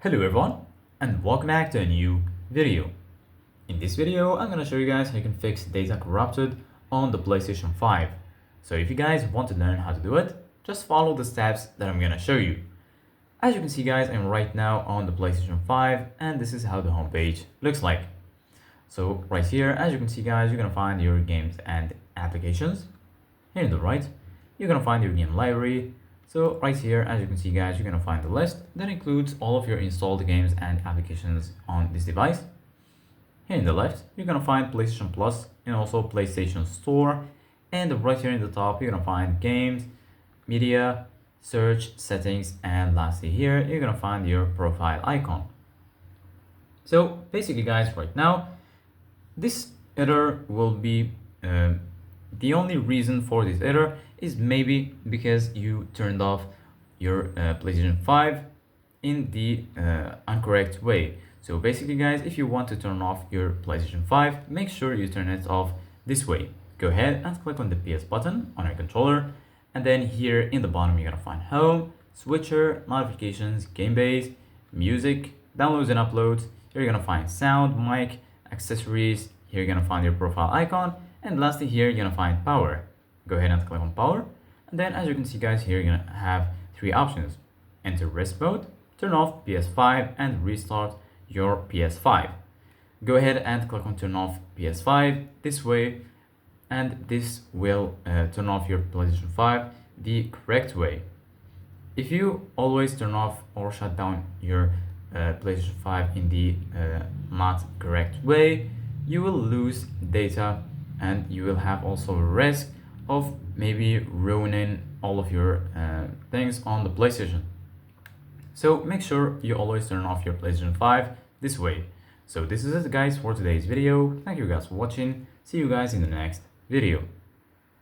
Hello everyone and welcome back to a new video. In this video, I'm gonna show you guys how you can fix data corrupted on the PlayStation 5. So if you guys want to learn how to do it, just follow the steps that I'm gonna show you. As you can see guys, I'm right now on the PlayStation 5 and this is how the homepage looks like. So right here, as you can see guys, you're gonna find your games and applications. Here on the right, you're gonna find your game library. So right here, as you can see guys, you're gonna find the list that includes all of your installed games and applications on this device. Here in the left, you're gonna find PlayStation Plus and also PlayStation Store. And right here in the top, you're gonna find games, media, search, settings, and lastly here, you're gonna find your profile icon. So basically guys, right now, this error will be the only reason for this error is maybe because you turned off your PlayStation 5 in the incorrect way. So basically guys, if you want to turn off your PlayStation 5, make sure you turn it off this way. Go ahead and click on the PS button on your controller, and then here in the bottom you're gonna find home, switcher, notifications, game base, music, downloads and uploads. You're gonna find sound, mic, accessories. Here you're gonna find your profile icon, and lastly here you're gonna find power. Go ahead and click on power, and then as you can see guys, here you're gonna have three options: enter rest mode, turn off PS5, and restart your PS5. Go ahead and click on turn off PS5 this way, and this will turn off your PlayStation 5 the correct way. If you always turn off or shut down your PlayStation 5 in the not correct way, you will lose data and you will have also a risk of maybe ruining all of your things on the PlayStation. So make sure you always turn off your PlayStation 5 this way. So this is it guys for today's video. Thank you guys for watching. See you guys in the next video.